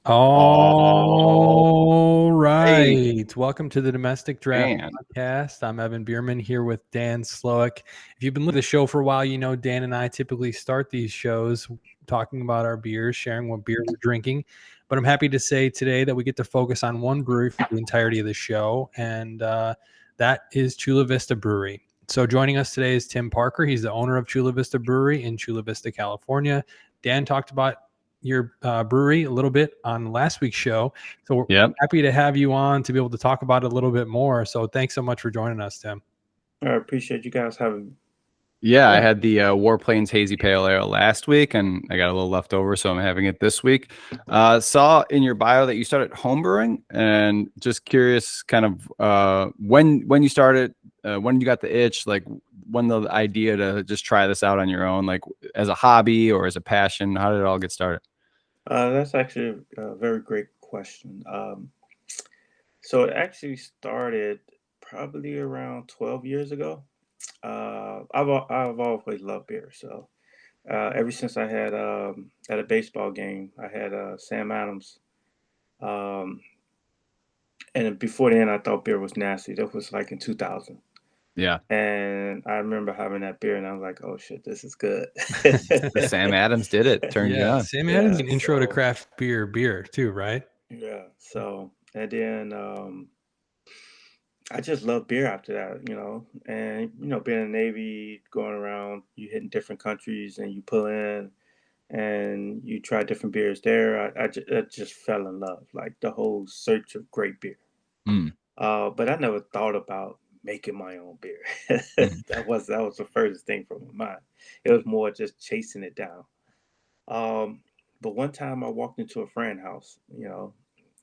All Hey, right. Welcome to the Domestic Draft man. Podcast. I'm Evan Bierman here with Dan Slowick. If you've been listening to the show for a while, you know Dan and I typically start these shows talking about our beers, sharing what beer we're drinking. But I'm happy to say today that we get to focus on one brewery for the entirety of the show, and that is Chula Vista Brewery. So joining us today is Tim Parker. He's the owner of Chula Vista Brewery in Chula Vista, California. Dan talked about your brewery a little bit on last week's show. So we're Yep. happy to have you on to be able to talk about it a little bit more. So thanks so much for joining us, Tim. I appreciate you guys having me. Yeah, I had the Warplanes Hazy Pale Ale last week, and I got a little left over, so I'm having it this week. Saw in your bio that you started homebrewing, and just curious, kind of when you started, when you got the itch, like when the idea to just try this out on your own, like as a hobby or as a passion. How did it all get started? That's actually a very great question. So it actually started probably around 12 years ago. I've always loved beer. So ever since I had at a baseball game, I had Sam Adams. Um, and before then, I thought beer was nasty. That was like in 2000. Yeah, And I remember having that beer, and I was like, "Oh shit, this is good." Sam Adams did it. Turned you Yeah, on. Sam Adams, Yeah. an intro to craft beer too, right? Yeah. So and then I just love beer after that, and being in the Navy, going around, you hitting different countries, and you pull in, and you try different beers there. I just fell in love, like the whole search of great beer. Mm. But I never thought about making my own beer. Mhm. That was the furthest thing from my mind. It was more just chasing it down. Um, but one time I walked into a friend house,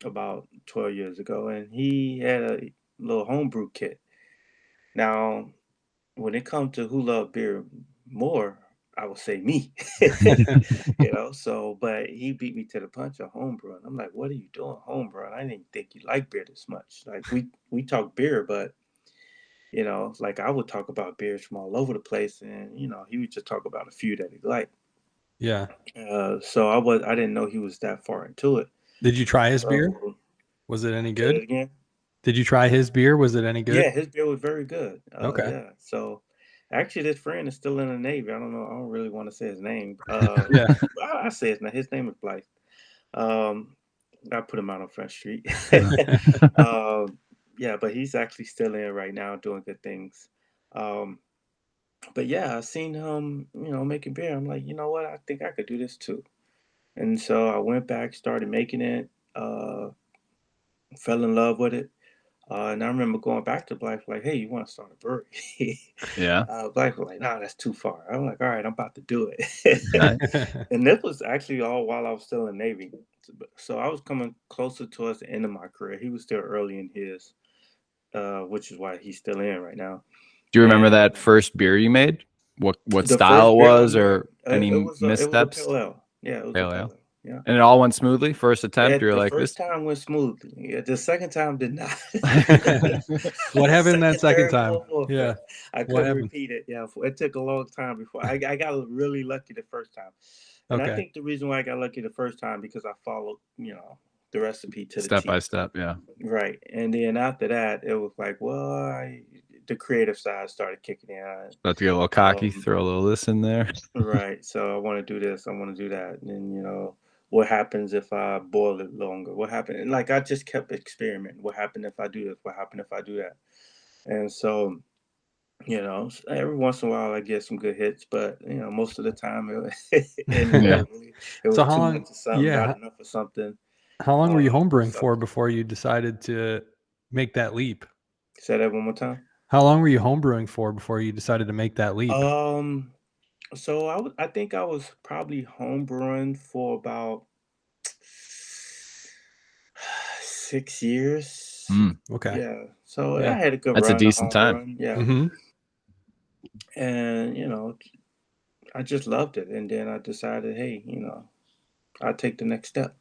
about 12 years ago, and he had a little homebrew kit. Now, when it comes to who love beer more, I would say me. But he beat me to the punch of homebrew. And I'm like, what are you doing homebrew? And I didn't think you like beer this much. Like we talk beer, but like I would talk about beers from all over the place, and he would just talk about a few that he liked. Yeah. So I didn't know he was that far into it. Did you try his beer? So Was it any say good? it again. Did you try his beer? Was it any good? Yeah, his beer was very good. Okay. Yeah. So actually, this friend is still in the Navy. I don't know. I don't really want to say his name. Yeah. I say his name. His name is Blythe. Um, I put him out on Front Street. um, yeah, but he's actually still in right now, doing good things. Um, but yeah, I seen him, making beer. I'm like, you know what? I think I could do this too. And so I went back, started making it. Fell in love with it. And I remember going back to Black, like, hey, you want to start a brewery? Yeah. Black was like, nah, that's too far. I'm like, all right, I'm about to do it. Nice. And this was actually all while I was still in Navy. So I was coming closer towards the end of my career. He was still early in his, which is why he's still in right now. Do you remember And that first beer you made? What the style first it beer I was, made, or any it was a missteps? pale ale. Yeah, it was a Pale pale ale. ale. Yeah. And it all went smoothly. First attempt, you're The like this. first time went smoothly. Yeah, the second time did not. What happened that second Third, time? fourth. Yeah. I What couldn't happened? repeat it. Yeah, it took a long time before I got really lucky the first time, and I Okay. think the reason why I got lucky the first time because I followed the recipe to the Step by T. step. Yeah. Right, and then after that, it was like, well, the creative side started kicking in. About to get a little cocky, Um, throw a little this in there. right, so I want to do this, I want to do that, and then what happens if I boil it longer? What happened? And like I just kept experimenting. What happened if I do this? What happened if I do that? And so every once in a while I get some good hits, but most of the time Yeah. it So was how too long? much of something, Yeah. not enough of something. How long were you homebrewing So for before you decided to make that leap? say that one more time. How long were you homebrewing for before you decided to make that leap? Um, so I think I was probably home brewing for about 6 years. Mm, Okay. Yeah, so I Yeah. had a good that's a run of decent home time. brewing. Yeah, Mm-hmm. and I just loved it, and then I decided, hey, I'll take the next step.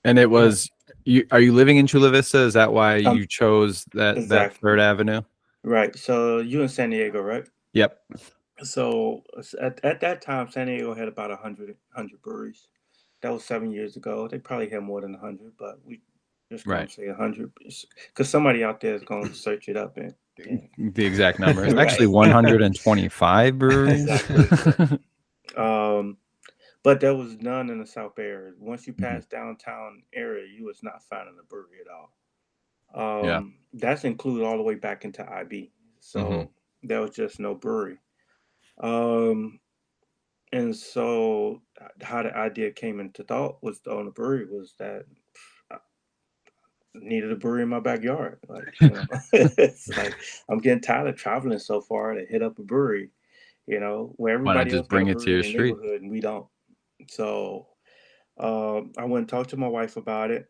And it Yeah. was you. Are you living in Chula Vista? Is that why Um, you chose that exactly. Third Avenue? Right. So you in San Diego, right? Yep. So at that time, San Diego had about 100 breweries. That was 7 years ago. They probably had more than 100, but we just gonna Right. say 100 because somebody out there is gonna search it up and The exact number is actually right. 125 breweries. Exactly. Um, but there was none in the South Bay area. Once you Mhm. pass downtown area, you was not finding a brewery at all. Yeah. That's included all the way back into IB. Hmm. So there was just no brewery. Um, and so how the idea came into thought was to own a brewery was that I needed a brewery in my backyard. Like, it's like I'm getting tired of traveling so far to hit up a brewery, where Why not everybody else just got a bring it to brewery in your their street? neighborhood and we don't. So I went and talked to my wife about it.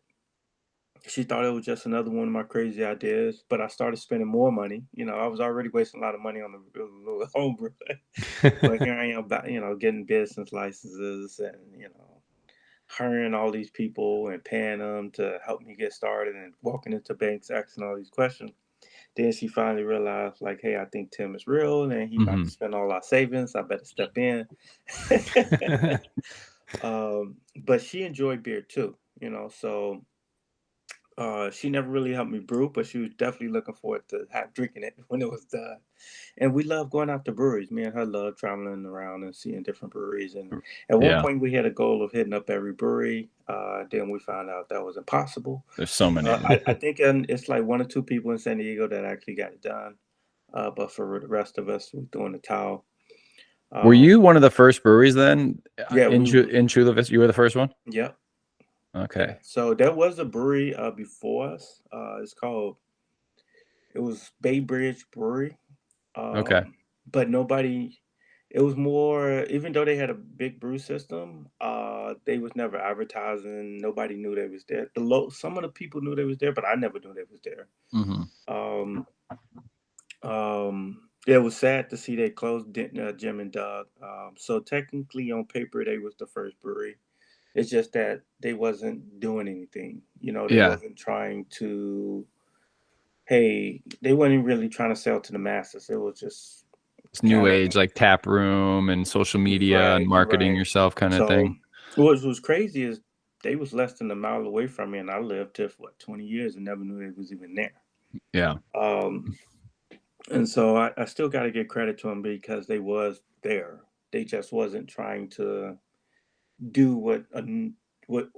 She thought it was just another one of my crazy ideas, but I started spending more money. I was already wasting a lot of money on the homebrew, but here I am, getting business licenses and hiring all these people and paying them to help me get started and walking into banks asking all these questions. Then she finally realized, like, hey, I think Tim is real, and he about Hmm. to spend all our savings. I better step in. But she enjoyed beer too, so she never really helped me brew, but she was definitely looking forward to drinking it when it was done. And we love going out to breweries. Me and her love traveling around and seeing different breweries. And at one Yeah. point, we had a goal of hitting up every brewery. Then we found out that was impossible. There's so many. I think it's like one or two people in San Diego that actually got it done. But for the rest of us, we're throwing the towel. Were Um, you one of the first breweries then yeah, in Chula Vista? You were the first one? yeah, yeah. Okay. So there was a brewery before us. It was Bay Bridge Brewery. Okay. But nobody, it was more, even though they had a big brew system, they was never advertising. Nobody knew they was there. Some of the people knew they was there, but I never knew they was there. Hmm. Um, it was sad to see they closed Jim and Doug. So technically on paper, they was the first brewery. It's just that they wasn't doing anything. They Yeah. wasn't trying to, hey, they weren't really trying to sell to the masses. It was just It's new kind of age, like tap room and social media and right, marketing right. yourself kind of So thing. what was crazy is they was less than a mile away from me, and I lived there for 20 years and never knew they was even there. Yeah. Um, and so I still got to give credit to them because they was there. They just wasn't trying to do what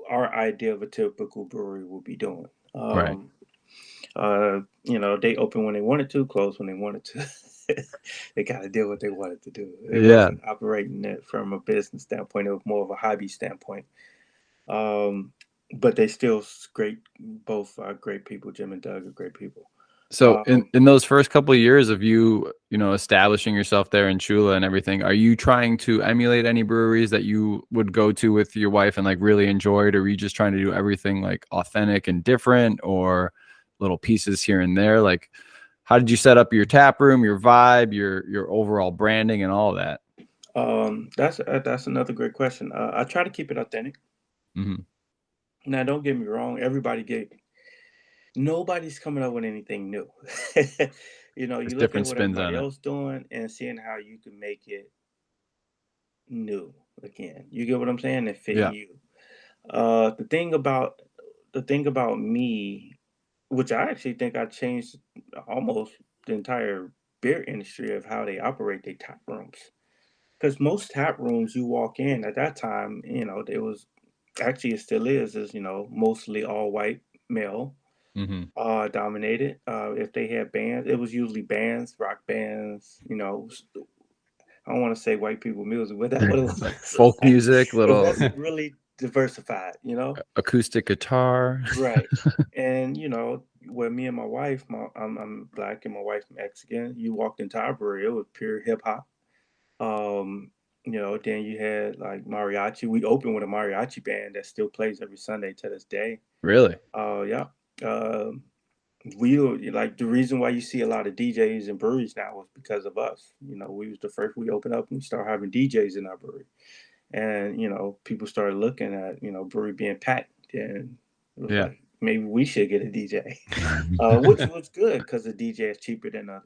our idea of a typical brewery would be doing. Right. They opened when they wanted to, closed when they wanted to. They got to do what they wanted to do. It Yeah. wasn't operating it from a business standpoint. It was more of a hobby standpoint. Um, but they still great. Both are great people. Jim and Doug are great people. So Um, in those first couple of years of you establishing yourself there in Chula and everything, are you trying to emulate any breweries that you would go to with your wife and like really enjoyed, or are you just trying to do everything like authentic and different, or little pieces here and there? Like, how did you set up your tap room, your vibe, your overall branding, and all of that? that's another great question. I try to keep it authentic. Hmm. Now, don't get me wrong. Nobody's coming up with anything new. There's You look at different what spins on everybody it. else doing and seeing how you can make it new again. You get what I'm saying? And fit Yeah. you. Uh, the thing about the thing about me, which I actually think I changed almost the entire beer industry of how they operate their tap rooms. Because most tap rooms you walk in at that time, there was actually it still is mostly all white male Hmm. dominated. If they had bands, it was usually bands, rock bands. I don't want to say white people music, but that's what it was. Like folk Like, music, it little wasn't really diversified. acoustic guitar. Right. And where me and my wife, I'm black and my wife Mexican. You walked into our brewery, it was pure hip hop. Um, then you had like mariachi. We opened with a mariachi band that still plays every Sunday to this day. Really? Yeah. Um, we were like the reason why you see a lot of DJs and breweries now was because of us. We was the first. We opened up and we started having DJs in our brewery, and people started looking at brewery being packed, and it was Yeah. like maybe we should get a DJ, which was good because the DJ is cheaper than a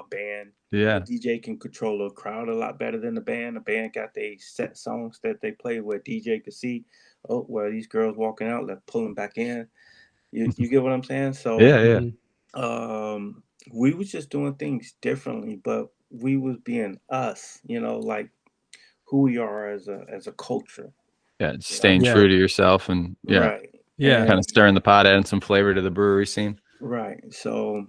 band. Yeah. The DJ can control a crowd a lot better than the band. The band got they set songs that they play where DJ could see, oh, well, these girls walking out, let's pull them back in. You get what I'm saying? So Yeah. we was just doing things differently, but we was being us, like who we are as a culture. Yeah. Staying true to yourself and Right. Yeah. kind of stirring the pot, adding some flavor to the brewery scene. Right. So,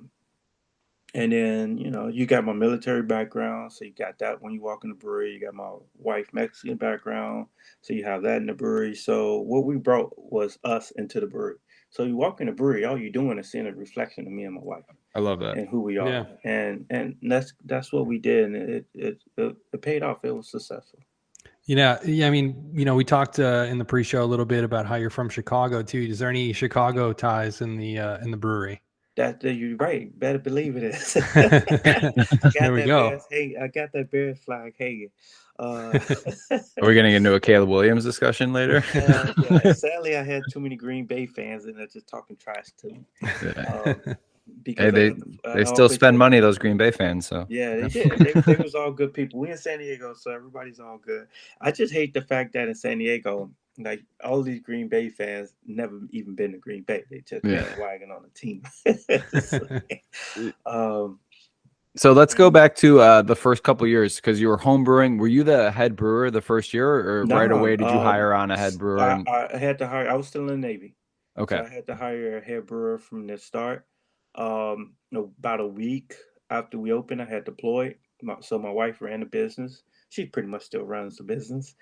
and then, you got my military background. So you got that when you walk in the brewery. You got my wife Mexican background. So you have that in the brewery. So what we brought was us into the brewery. So you walk in the brewery, all you're doing is seeing a reflection of me and my wife. I love that. And who we are. Yeah. And that's what we did. And it paid off. It was successful. Yeah. I mean, we talked in the pre-show a little bit about how you're from Chicago too. Is there any Chicago ties in the brewery? You're right. Better believe it is. There we go. I got that Bears flag hanging. Are we going to get into a Caleb Williams discussion later? Yeah. Sadly, I had too many Green Bay fans and they're just talking trash to me. Because they still spend money, those Green Bay fans. So yeah, they did. They was all good people. We in San Diego, so everybody's all good. I just hate the fact that in San Diego, like all these Green Bay fans never even been to Green Bay. They just bandwagon on the team. So let's go back to the first couple years because you were home brewing. Were you the head brewer the first year, or right away did you hire on a head brewer? I had to hire. I was still in the Navy. Okay. So I had to hire a head brewer from the start. About a week after we opened, I had deployed. So my wife ran the business. She pretty much still runs the business.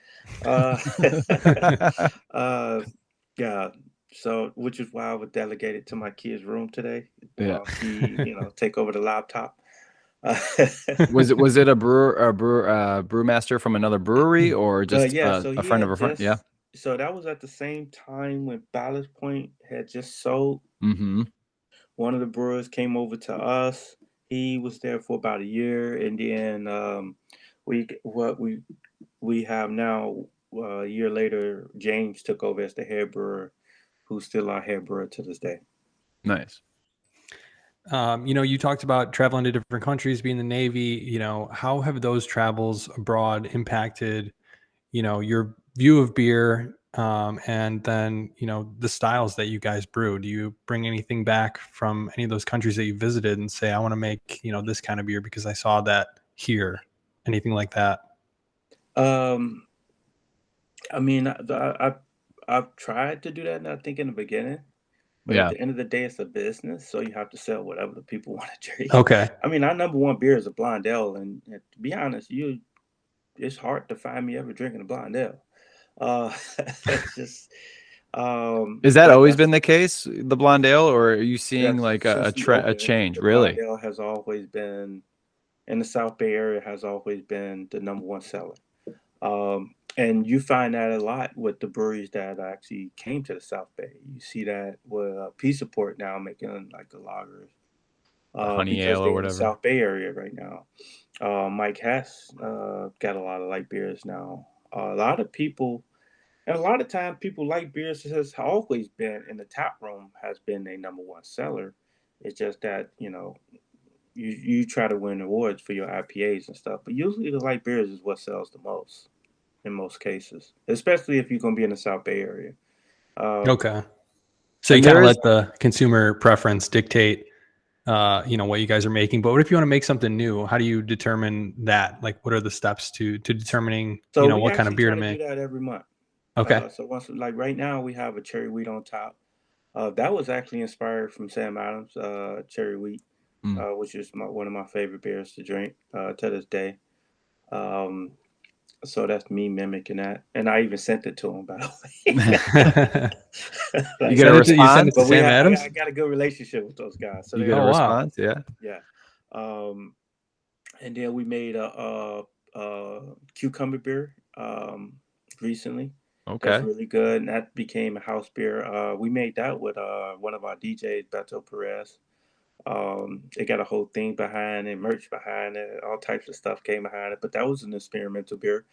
Yeah. So, which is why I would delegate it to my kid's room today. She, take over the laptop. Was it a brewmaster from another brewery or just a friend of a friend? Yeah. So that was at the same time when Ballast Point had just sold. Mm-hmm. One of the brewers came over to us. He was there for about a year, and then we have now a year later. James took over as the head brewer, who's still our head brewer to this day. Nice. You talked about traveling to different countries, being in the Navy. How have those travels abroad impacted, your view of beer, and then, the styles that you guys brew? Do you bring anything back from any of those countries that you visited and say, I want to make, this kind of beer because I saw that here? Anything like that? I mean, I've tried to do that, and I think in the beginning. But at the end of the day, it's a business, so you have to sell whatever the people want to drink. Okay. I mean, our number one beer is a blonde ale, and to be honest, it's hard to find me ever drinking a blonde ale. It's just. Is that always been the case, the blonde ale, or are you seeing like a change? Really? Blonde ale has always been in the South Bay area. Has always been the number one seller. And you find that a lot with the breweries that actually came to the South Bay. You see that with Pizza Port now making like the lagers, honey ale or whatever. In the South Bay area right now. Mike Hess got a lot of light beers now. A lot of people, and a lot of times people like beers has always been in the tap room has been a number one seller. It's just that you try to win awards for your IPAs and stuff, but usually the light beers is what sells the most. In most cases, especially if you're going to be in the South Bay area. Okay. So you kind of let the consumer preference dictate, what you guys are making. But what if you want to make something new? How do you determine that? Like, what are the steps to determining, what kind of beer to make? We do that every month. Okay. So once, like right now, we have a cherry wheat on top. That was actually inspired from Sam Adams, cherry wheat, which is one of my favorite beers to drink to this day. So that's me mimicking that, and I even sent it to him. By the way, you get a response. You sent it to Sam Adams. I got a good relationship with those guys. So you get a response, yeah. And then we made a cucumber beer recently. Okay, that's really good, and that became a house beer. We made that with one of our DJs, Beto Perez. It got a whole thing behind it, merch behind it, all types of stuff came behind it. But that was an experimental beer.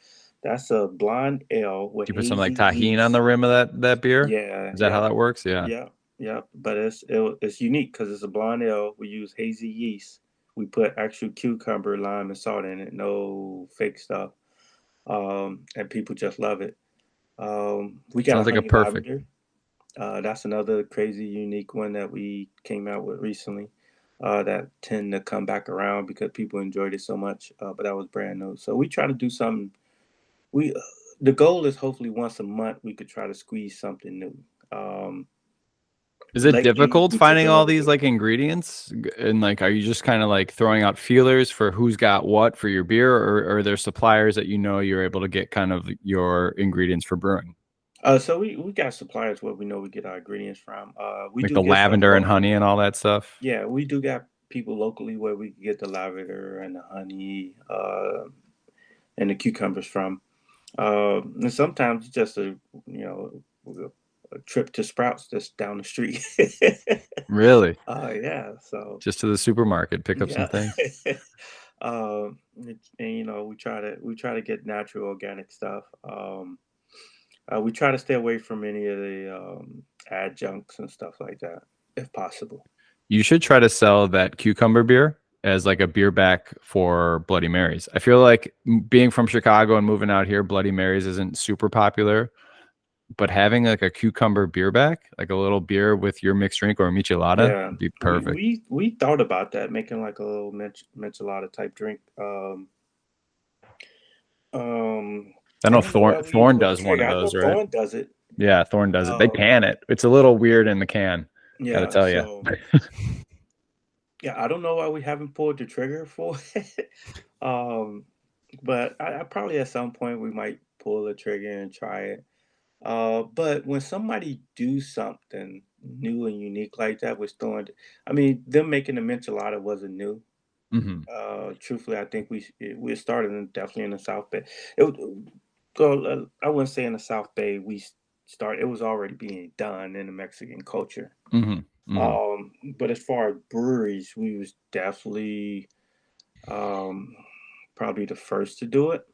That's a blonde ale with. You put some like tahini on the rim of that beer. Yeah. Is that how that works? Yeah. Yeah. yeah. But it's unique because it's a blonde ale. We use hazy yeast. We put actual cucumber, lime, and salt in it. No fake stuff. And people just love it. We got a Sounds like a honey perfect. lavender. That's another crazy, unique one that we came out with recently. That tend to come back around because people enjoyed it so much. But that was brand new. So we try to do something. We The goal is hopefully once a month we could try to squeeze something new. Um, Is it Lately difficult we took finding a all little these bit. like ingredients? And like, are you just kind of like throwing out feelers for who's got what for your beer, or are there suppliers that you're able to get kind of your ingredients for brewing? So we got suppliers where we know we get our ingredients from. We Like do the get some lavender and honey locally. and all that stuff? Yeah, we do got people locally where we can get the lavender and the honey and the cucumbers from. And sometimes it's just you know a trip to Sprouts that's down the street. Really? Yeah, so Just to the supermarket, pick up some yeah. things? And we try to get natural organic stuff. We try to stay away from any of the adjuncts and stuff like that, if possible. You should try to sell that cucumber beer as like a beer back for Bloody Marys. I feel like being from Chicago and moving out here, Bloody Marys isn't super popular, but having like a cucumber beer back, like a little beer with your mixed drink or a michelada Yeah, would be we perfect. we we thought about that, making like a little michelada type drink. I I know don't know why we didn't Thorn pull the does one trigger. of I know those, right? Thorn does it. Yeah, Thorn does it. They Um, can it. It's a little weird in the can, gotta yeah, tell you. so yeah, I don't know why we haven't pulled the trigger for it. Um, but I probably at some point we might pull the trigger and try it. But when somebody do something new and unique like that with Thorn, I mean, them making the enchilada wasn't new. Hmm. Truthfully, I think we started definitely in the South Bay. I wouldn't say in the South Bay started. It was already being done in the Mexican culture. Hmm. Hmm. But as far as breweries, we was definitely um, probably the first to do it.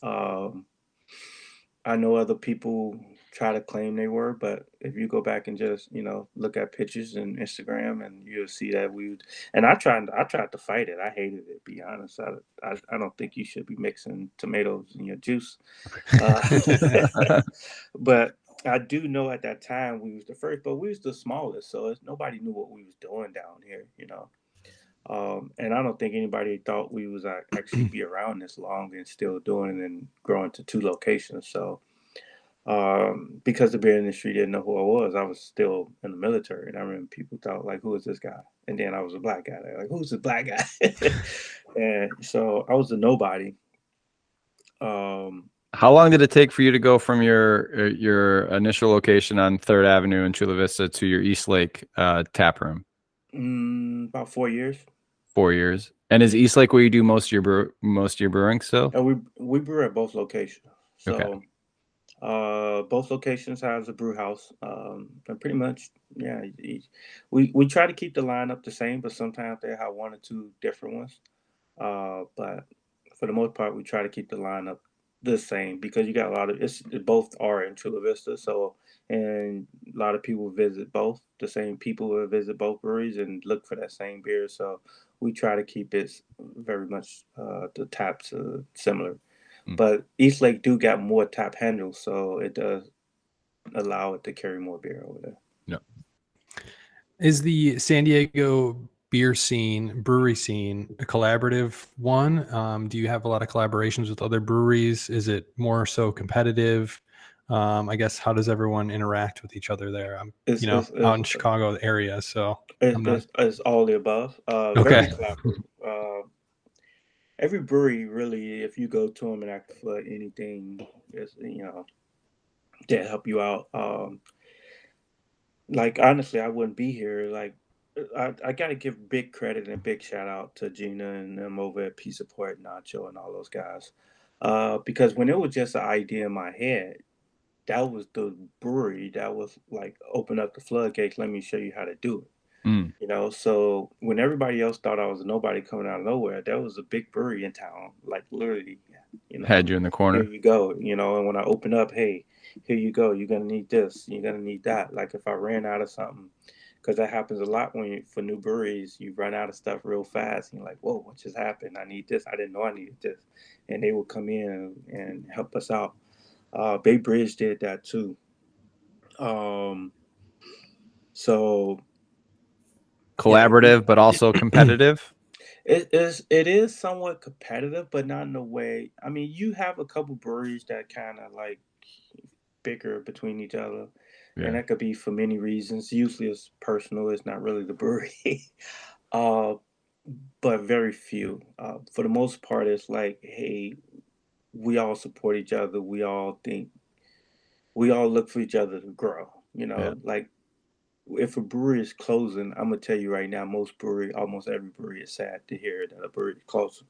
Um, I know other people try to claim they were, but if you go back and just look at pictures and Instagram, and you'll see that and I tried to fight it. I hated it. Be honest, I don't think you should be mixing tomatoes in your juice. Uh, but I do know at that time we was the first, but we was the smallest, so nobody knew what we was doing down here. And I don't think anybody thought we was actually be around this long and still doing it and growing to two locations. So because the beer industry didn't know who I was still in the military, and I remember people thought like, "Who is this guy?" And then I was a black guy. They're like, "Who's this black guy?" And so I was a nobody. Um, How long did it take for you to go from your initial location on Third Avenue in Chula Vista to your East Lake tap room? about 4 years. 4 years. And is East Lake where you do most of your brewing still? And we brew at both locations. Okay. So both locations has a brew house. And pretty much, yeah, we try to keep the lineup the same, but sometimes they have one or two different ones. But for the most part, we try to keep the lineup the same because you got a lot of both are in Chula Vista, so and a lot of people visit both. The same people will visit both breweries and look for that same beer. So we try to keep it very much the taps similar. Mm. But East Lake do got more tap handles, so it does allow it to carry more beer over there. No. Is the San Diego brewery scene, a collaborative one? Do you have a lot of collaborations with other breweries? Is it more so competitive? I guess how does everyone interact with each other there? I'm, It's out in Chicago area, so I'm not. it's all the above. Very Okay. collaborative. Every brewery, really, if you go to them and ask for anything, is to help you out. Like honestly, I wouldn't be here. Like I got to give big credit and big shout out to Gina and them over at Pizza Port, Nacho, and all those guys. Because when it was just an idea in my head, that was the brewery that was like open up the floodgates. Let me show you how to do it. Mm. So when everybody else thought I was a nobody coming out of nowhere, that was a big brewery in town. Like literally, Had you in the here corner. you go. And when I open up, hey, here you go. You're gonna need this. You're gonna need that. Like if I ran out of something, because that happens a lot when you, for new breweries, you run out of stuff real fast. And you're like, whoa, what just happened? I need this. I didn't know I needed this, and they will come in and help us out. Bay Bridge did that too. Um, so yeah, Collaborative, but also competitive. it is somewhat competitive, but not in a way. I mean, you have a couple breweries that kind of like bicker between each other, and Yeah. that could be for many reasons. Usually, it's personal. It's not really the brewery, uh, but very few. For the most part, it's like, hey, we all support each other. We all look for each other to grow. Yeah. Like if a brewery is closing, I'm gonna tell you right now, almost every brewery is sad to hear that a brewery is closing.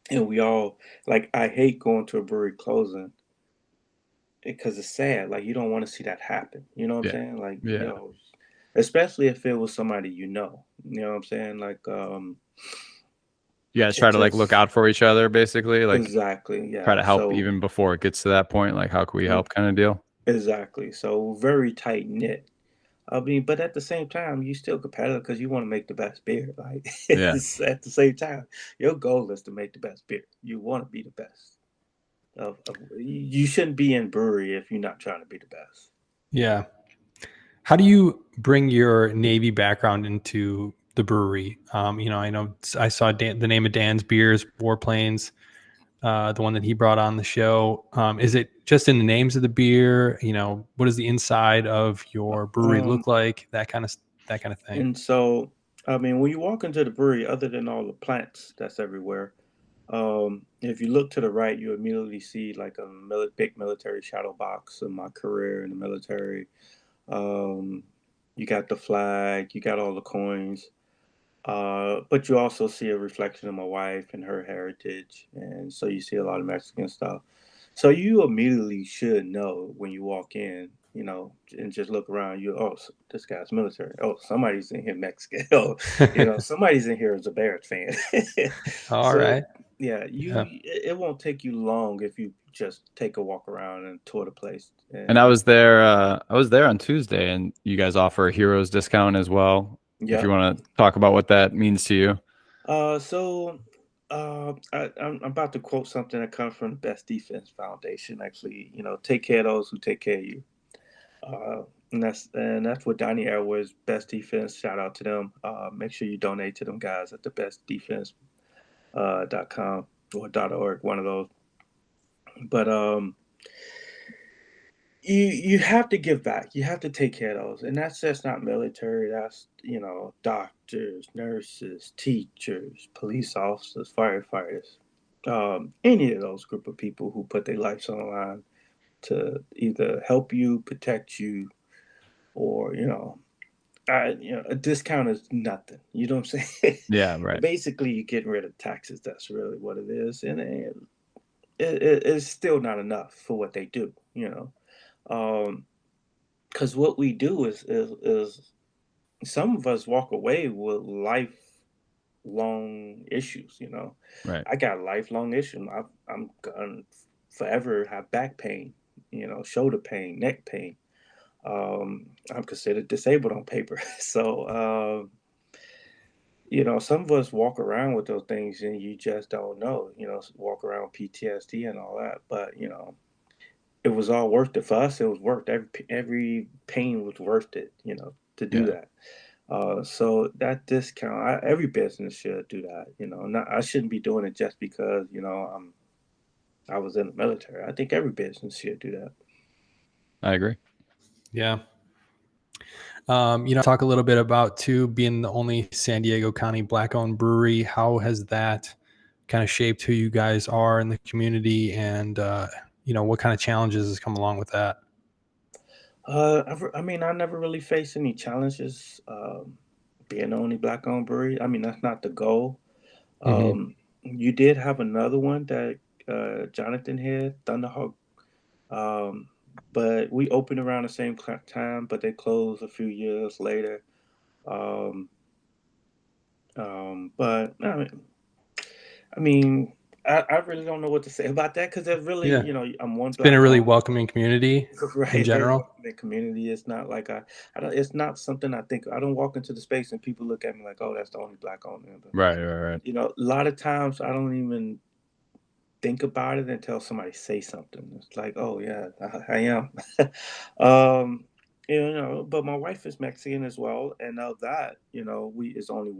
And we all like, I hate going to a brewery closing because it's sad. Like you don't want to see that happen. You know what I'm Yeah. saying? Like, Yeah. especially if it was somebody you know. You know what I'm saying? Like, You guys it try to like look just out for each other, basically, like exactly, try yeah. to help So even before it gets to that point. Like, how can we mm, help, kind of deal. exactly. So very tight knit. I mean, but at the same time, you still competitive because you want to make the best beer. Like Yeah. it's at the same time, your goal is to make the best beer. You want to be the best. You shouldn't be in brewery if you're not trying to be the best. Yeah. How do you bring your Navy background into the brewery? I know I saw the name of Dan's beers, Warplanes, the one that he brought on the show. Is it just in the names of the beer? What does the inside of your brewery Um, look like? That kind of thing. and so I mean, when you walk into the brewery, other than all the plants that's everywhere, if you look to the right, you immediately see like a big military shadow box of my career in the military. Um, you got the flag, you got all the coins. But you also see a reflection of my wife and her heritage, and so you see a lot of Mexican stuff. So you immediately should know when you walk in, and just look around. This guy's military. Oh, somebody's in here Mexican. Oh, somebody's in here as a Bears fan. All So right. yeah, Yeah. it won't take you long if you just take a walk around and tour the place. And I And was there. I was there on Tuesday, and you guys offer a heroes discount as well. If you yep. want to talk about what that means to you. I'm about to quote something that comes from the Best Defense Foundation. Actually, take care of those who take care of you. Uh, and that's what Donnie Airways Best Defense. Shout out to them. Make sure you donate to them guys at the bestdefense.com or .org, one of those. But you have to give back. You have to take care of those, and that's just not military. That's doctors, nurses, teachers, police officers, firefighters, any of those group of people who put their lives on the line to either help you, protect you, or a discount is nothing. You know what I'm saying? Yeah. Right. Basically, you're getting rid of taxes. That's really what it is, and it's still not enough for what they do. Because what we do is some of us walk away with lifelong issues. Right. I got lifelong issues. I'm gonna forever have back pain, shoulder pain, neck pain. I'm considered disabled on paper. So, some of us walk around with those things and you just don't know, walk around with PTSD and all that. But, it was all worth it for us. It was worth every pain was worth it, to do Yeah. that. So that discount, every business should do that. I shouldn't be doing it just because I was in the military. I think every business should do that. I agree. Yeah. Talk a little bit about too being the only San Diego County Black-owned brewery. How has that kind of shaped who you guys are in the community, and what kind of challenges has come along with that? I mean, I never really faced any challenges being the only black-owned brewery. I mean, that's not the goal. Hmm. You did have another one that Jonathan had, Thunderhawk, um, but we opened around the same time, but they closed a few years later. Um, but I mean, I really don't know what to say about that because they're really, Yeah. I'm one It's been a black really owned. welcoming community in Right, very general. welcoming community. It's not like I don't. It's not something I think. I don't walk into the space and people look at me like, oh, that's the only black owned member. Right. A lot of times I don't even think about it until somebody say something. It's like, oh yeah, I am. um, but my wife is Mexican as well, and of that, we is only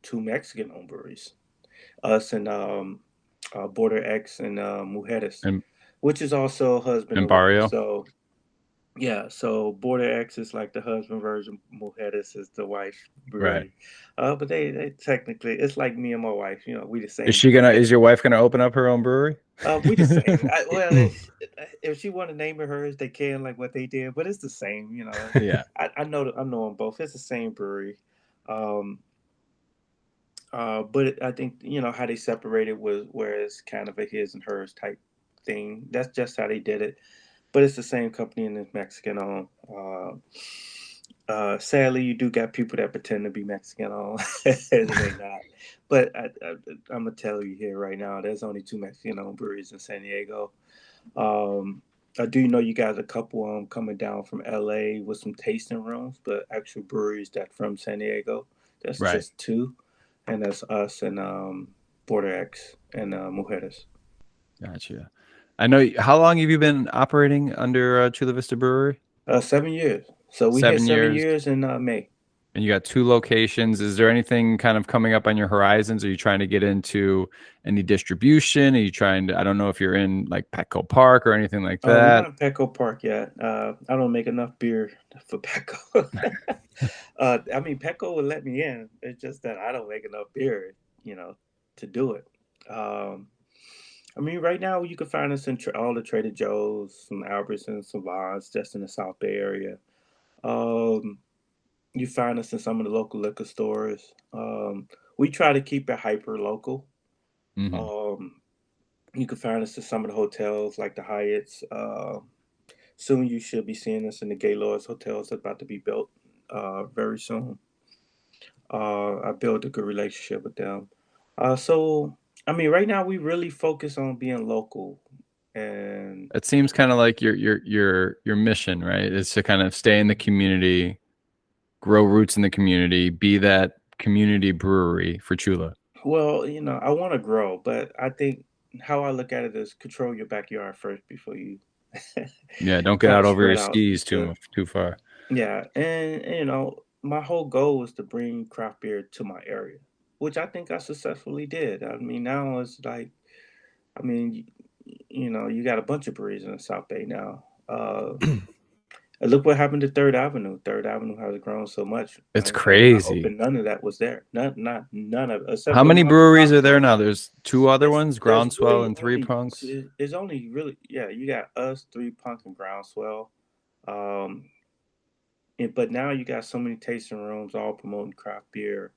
two Mexican owned breweries, us and Border X and Mujeres, And which is also husband and wife. Barrio. So yeah, so Border X is like the husband version, Mujeres is the wife Right. brewery. But they technically, it's like me and my wife. We the Is same she brewery. gonna? Is your wife gonna open up her own brewery? We the same. Well, if she want to name it hers, they can, like what they did. But it's the same. Yeah. I know them both. It's the same brewery. Um, but I think how they separated was where it's kind of a his and hers type thing. That's just how they did it. But it's the same company and it's Mexican owned. Sadly, you do got people that pretend to be Mexican owned, and they not. But I'm gonna tell you here right now, there's only two Mexican owned breweries in San Diego. Um, I do know you guys a couple coming down from LA with some tasting rooms, but actual breweries that from San Diego. That's Right. just two, and that's us and Border X and Mujeres. Gotcha. I know. How long have you been operating under Chula Vista Brewery? 7 years. So we hit 7 7 years. years in May. And you got two locations. Is there anything kind of coming up on your horizons? Are you trying to get into any distribution? Are you trying to, I don't know if you're in like Petco Park or anything like We're that. not in Petco Park yet. I don't make enough beer for Petco. I mean, Petco would let me in. It's just that I don't make enough beer, to do it. Um, I mean, right now you can find us in all the Trader Joe's, some Albertsons, some Vons, just in the South Bay area. Um, you find us in some of the local liquor stores. We try to keep it hyper local. Hmm. Um, you can find us in some of the hotels like the Hyatts. Soon you should be seeing us in the Gaylords hotels that's about to be built very soon. I built a good relationship with them. So, I mean, right now we really focus on being local, and It seems kind of like your mission, right? Is to kind of stay in the community, grow roots in the community, be that community brewery for Chula. well, I want to grow, but I think how I look at it is control your backyard first before you Yeah, don't get try out to over your spread out. skis To too far. Yeah, and my whole goal is to bring craft beer to my area, which I think I successfully did. I mean, now it's like, I mean, you got a bunch of breweries in the South Bay now. And look what happened to Third Avenue. Third Avenue has grown so much. It's When I crazy. opened, none of that was there. None of it, except How for many mom and breweries pop are there shops. now? There's two other ones, There's Groundswell really and Three only Punks. there's only really yeah. You got us, Three Punk, and Groundswell. Um, but now you got so many tasting rooms all promoting craft beer.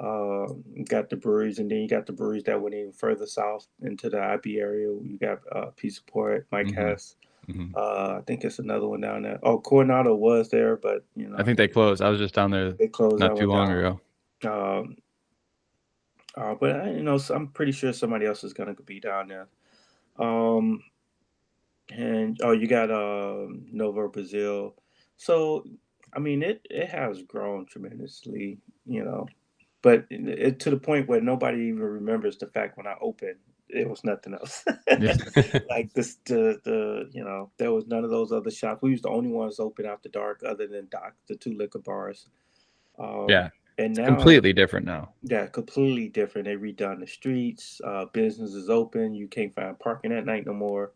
You got the breweries, and then you got the breweries that went even further south into the IB area. You got Peace Support, Mike Hmm. Hess. Hmm. I think it's another one down there. Oh, Coronado was there, but I think they closed. I was just down there they closed not that too one long down. ago. Um, but so I'm pretty sure somebody else is gonna be down there. Um, and oh, you got Nova Brazil. So I mean, it has grown tremendously, but to the point where nobody even remembers the fact when I opened, it was nothing else. Yeah. Like this, there was none of those other shops. We was the only ones open after dark, other than Doc, the two liquor bars. Yeah. And It's now, completely different now. yeah, completely different. They redone the streets. Business is open. You can't find parking at night no more.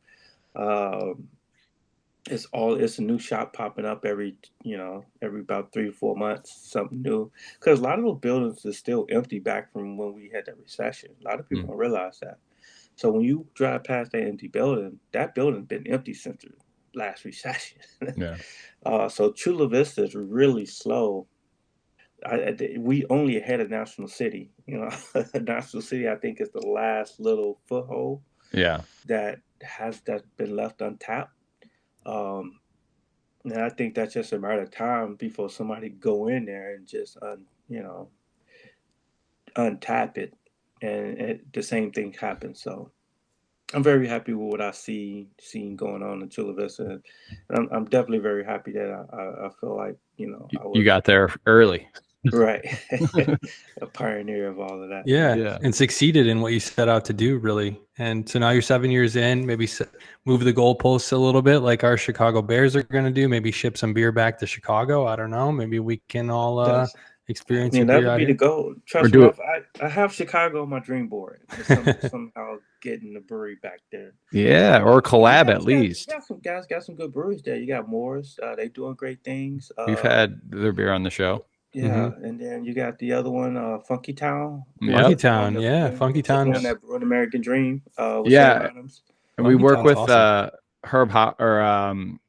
Um, it's a new shop popping up every about 3 or 4 months, something new, because a lot of those buildings are still empty back from when we had that recession. A lot of people Mm. don't realize that. So when you drive past that empty building, that building's been empty since the last recession. Yeah. So Chula Vista is really slow. We only ahead of National City. National City I think is the last little foothold Yeah. that's been left untapped. um, And I think that's just a matter of time before somebody go in there and just untap it and the same thing happened. So I'm very happy with what I seen going on in Chula Vista. And I'm definitely very happy that I feel like, I You was got there early. right, a pioneer of all of that. Yeah, Yeah. and succeeded in what you set out to do, really. And so now you're 7 years in. Maybe move the goalposts a little bit, like our Chicago Bears are going to do. Maybe ship some beer back to Chicago. I don't know. Maybe we can all That's, I experience mean, your that beer would out be the here. goal. Or Trust me, do it. I have Chicago on my dream board. Somehow getting the brewery back there. Yeah, or collab at least. Some guys got some good breweries there. You got Moore's. They doing great things. We've had their beer on the show. Yeah, and then you got the other one, Funky Town. Funky Yep. Town, yeah, Funky Just Town. won that Broad American Dream with Sam Yeah, Adams. and we Funky work Town's with awesome.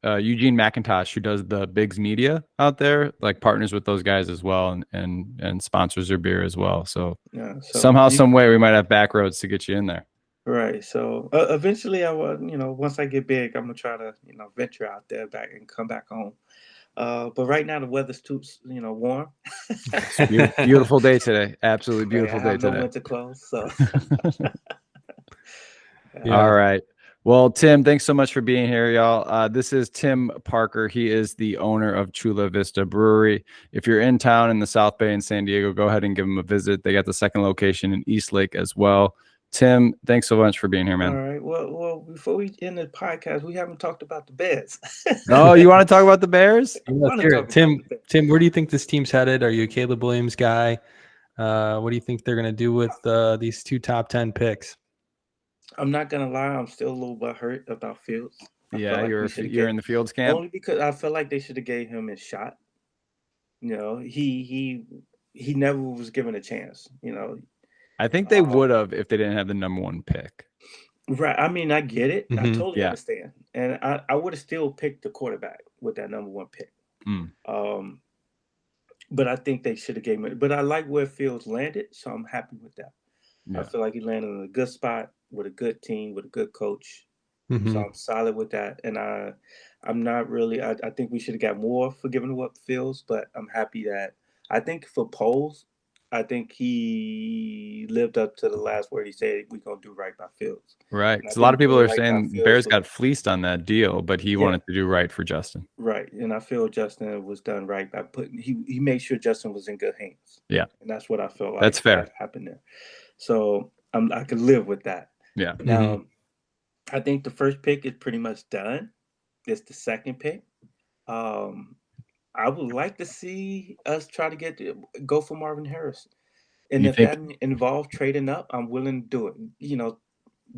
Eugene McIntosh, who does the Biggs Media out there, like partners with those guys as well, and sponsors their beer as well. So, Yeah, somehow, some way, we might have back roads to get you in there. right. So eventually, I will. Once I get big, I'm gonna try to venture out there back and come back home. But right now the weather's too warm. Beautiful day today. Absolutely beautiful I day have no today. winter clothes, so. Yeah. All right. Well, Tim, thanks so much for being here, y'all. This is Tim Parker. He is the owner of Chula Vista Brewery. If you're in town in the South Bay in San Diego, go ahead and give them a visit. They got the second location in Eastlake as well. Tim, thanks so much for being here, man. All right. Well, before we end the podcast, we haven't talked about the Bears. Oh, you want to talk about the Bears? Let's hear it. Tim, where do you think this team's headed? Are you a Caleb Williams guy? What do you think they're going to do with these 2 top 10 picks? I'm not gonna lie, I'm still a little bit hurt about Fields. Yeah, you're in the Fields camp. Only because I feel like they should have gave him a shot. He never was given a chance. I think they would have if they didn't have the number 1 pick. Right. I mean, I get it. I totally Yeah. understand, and I would have still picked the quarterback with that number 1 pick. But I think they should have gave him. But I like where Fields landed, so I'm happy with that. Yeah. I feel like he landed in a good spot with a good team, with a good coach. So I'm solid with that. And I'm not really, I think we should have got more for giving up Fields, but I'm happy that I think for polls, I think he lived up to the last word he said, we're going to do right by Fields. Right. Because a lot of people are saying Bears got fleeced on that deal, but he wanted to do right for Justin. Right. And I feel Justin was done right by he made sure Justin was in good hands. Yeah. And that's what I felt like. That's fair. Happened there. So I could live with that. Yeah. Now, I think the first pick is pretty much done. It's the second pick. I would like to see us try to go for Marvin Harris. And if that involves trading up, I'm willing to do it.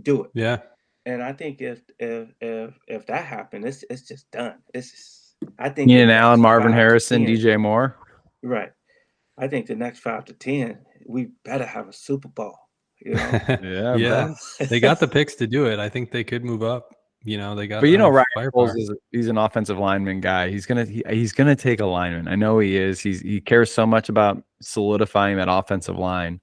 Do it. Yeah. And I think if that happened, it's just done. I think Ian Allen, Marvin Harrison, DJ Moore. Right. I think the next 5 to 10, we better have a Super Bowl. Yeah. They got the picks to do it. I think they could move up. They got. But Ryan Poles he's an offensive lineman guy. He's gonna take a lineman. I know he is. He cares so much about solidifying that offensive line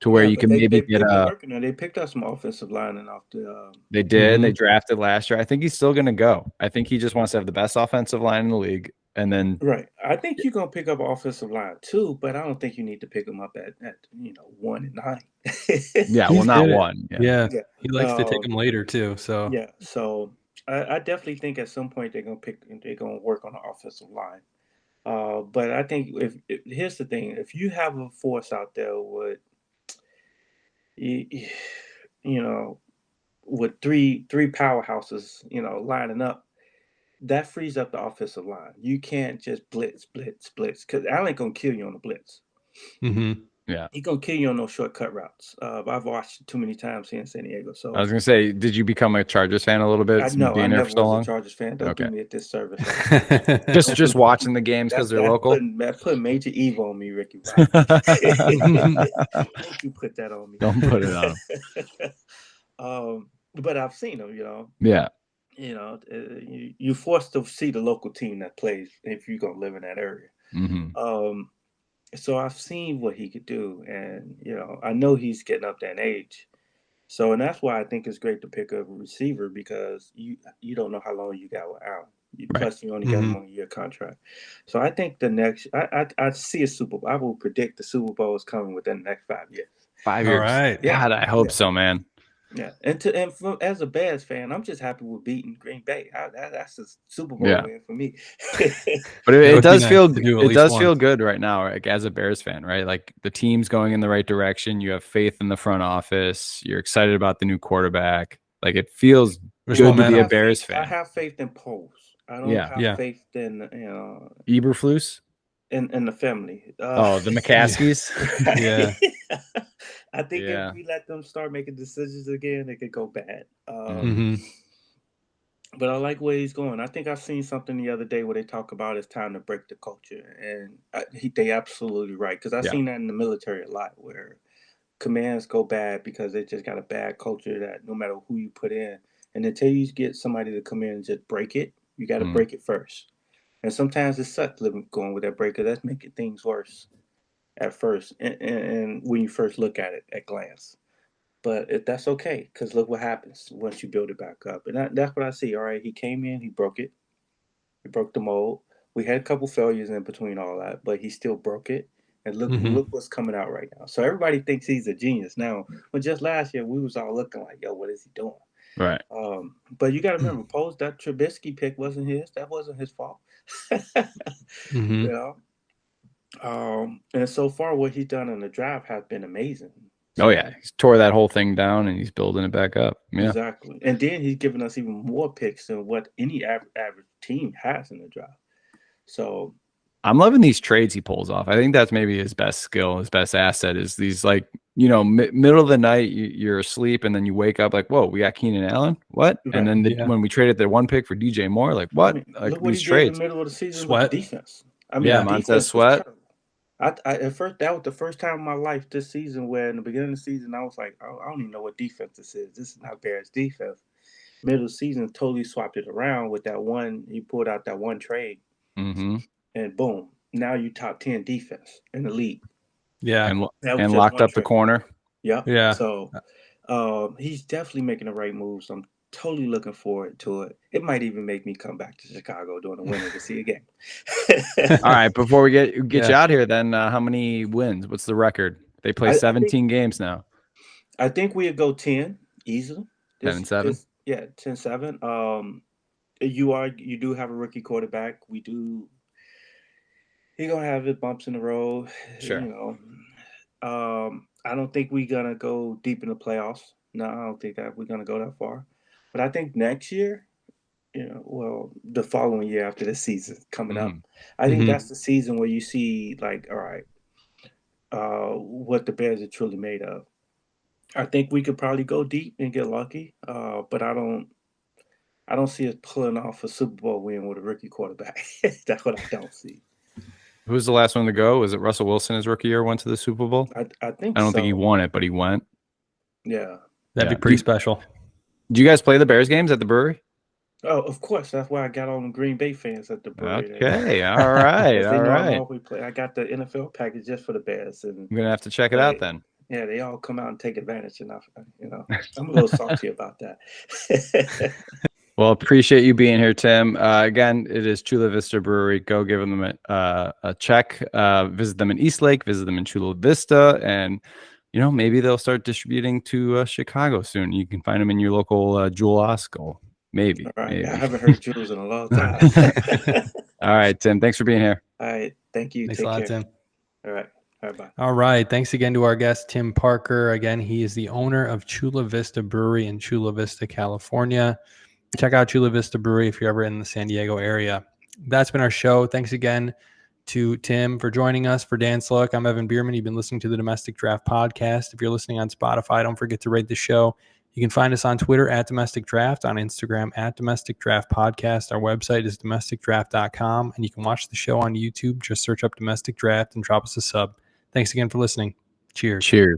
to where you can maybe get a. They picked up some offensive linemen off the. They did. They drafted last year. I think he's still gonna go. I think he just wants to have the best offensive line in the league. And then I think you're gonna pick up offensive line too, but I don't think you need to pick them up at 1 and 9. Yeah, well, not 1. Yeah. He likes to take them later too. So so I definitely think at some point they're gonna work on the offensive line. But I think here's the thing: if you have a force out there with with three powerhouses, lining up. That frees up the offensive line. You can't just blitz, because Allen gonna kill you on the blitz. Yeah, he gonna kill you on those shortcut routes. I've watched it too many times here in San Diego. So I was gonna say, did you become a Chargers fan a little bit? I never was a Chargers fan. Don't do me at this service. just watching the games because they're local. Put major evil on me, Ricky. Don't you put that on me? Don't put it on him. But I've seen them. Yeah. You're forced to see the local team that plays if you're gonna live in that area. So I've seen what he could do, and I know he's getting up that age. So, and that's why I think it's great to pick up a receiver, because you don't know how long you got with Allen. Plus, you only got him on a year contract. So I think the next, I see a Super Bowl. I will predict the Super Bowl is coming within the next 5 years. 5 All years. right. Yeah. God, I hope Yeah. so, man. Yeah, as a Bears fan, I'm just happy with beating Green Bay. That's a Super Bowl Yeah. win for me. But That it would be does nice feel to do at it least does once. feel good right now, like as a Bears fan, right? Like the team's going in the right direction. You have faith in the front office. You're excited about the new quarterback. Like it feels There's good to be momentum. a Bears I fan. have faith in polls. I don't Yeah. have Yeah. faith in Eberflus. in the family. Oh, the McCaskies. Yeah. I think if Yeah. we let them start making decisions again, it could go bad. hmm But I like where he's going. I think I've seen something the other day where they talk about it's time to break the culture, and they absolutely right, because I've Yeah. seen that in the military a lot, where commands go bad because they just got a bad culture that no matter who you put in, and until you get somebody to come in and just break it, you got to break it first. And sometimes it sucks living going with that breaker. That's making things worse at first, and when you first look at it at glance. But that's okay, because look what happens once you build it back up. And that's what I see. All right, he came in, he broke it. He broke the mold. We had a couple failures in between all that, but he still broke it. And look what's coming out right now. So everybody thinks he's a genius now. But just last year, we was all looking like, yo, what is he doing? Right. But you got to remember, Post, that Trubisky pick wasn't his. That wasn't his fault. hmm You know? And so far, what he's done in the draft has been amazing. Oh yeah, he's tore that whole thing down and he's building it back up. Yeah. Exactly. And then he's given us even more picks than what any average team has in the draft. So I'm loving these trades he pulls off. I think that's maybe his best skill, his best asset is these like, middle of the night, you're asleep and then you wake up like, whoa, we got Keenan Allen. What? Right. And then when we traded the one pick for DJ Moore, like what? I mean, like look what these he did in trades. the middle of the season Sweat. with defense. I mean, Yeah, the Montez defense was Sweat. terrible. At first, that was the first time in my life this season where in the beginning of the season, I was like, oh, I don't even know what defense this is. This is not Bears defense. Middle of the season, totally swapped it around with that one. He pulled out that one trade, Mm-hmm. and boom, now you top 10 defense in the league. Yeah. And That was just locked one up the trade. corner. Yeah. Yeah. So he's definitely making the right moves. I'm totally looking forward to it. It might even make me come back to Chicago during the winter to see a game. All right, before we get Yeah. you out here, then how many wins? What's the record? They play 17 games now. I think we'll go 10 easily. 10-7. Yeah, 10-7. You do have a rookie quarterback. He's gonna have his bumps in the road. Sure. I don't think we're gonna go deep in the playoffs. No, I don't think that we're gonna go that far. But I think next year, the following year after the season coming up, I think that's the season where you see like, all right, what the Bears are truly made of. I think we could probably go deep and get lucky, but I don't see us pulling off a Super Bowl win with a rookie quarterback. That's what I don't see. Who's the last one to go? Was it Russell Wilson his rookie year went to the Super Bowl? I think I don't so. think he won it, but he went. Yeah. That'd be pretty special. Do you guys play the Bears games at the brewery? Oh, of course. That's why I got all the Green Bay fans at the brewery. Okay. All right. All all right. right. We play. I got the NFL package just for the Bears, and I'm going to have to check it out then. yeah, they all come out and take advantage, and I'm a little salty about that. Well, appreciate you being here, Tim. Again, it is Chula Vista Brewery. Go give them a check. Visit them in Eastlake. Visit them in Chula Vista, and maybe they'll start distributing to Chicago soon. You can find them in your local Jewel Osco. Maybe. All right. Maybe. I haven't heard Jules in a long time. All right, Tim. Thanks for being here. All right. Thank you. Thanks Take a lot, care. Tim. All right. All right. Bye. All right. Thanks again to our guest, Tim Parker. Again, he is the owner of Chula Vista Brewery in Chula Vista, California. Check out Chula Vista Brewery if you're ever in the San Diego area. That's been our show. Thanks again to Tim for joining us. For Dan Slowick, I'm Evan Bierman. You've been listening to the Domestic Draft Podcast. If you're listening on Spotify, don't forget to rate the show. You can find us on Twitter at Domestic Draft, on Instagram at Domestic Draft Podcast. Our website is domesticdraft.com, and you can watch the show on YouTube. Just search up Domestic Draft and drop us a sub. Thanks again for listening. Cheers. Cheers.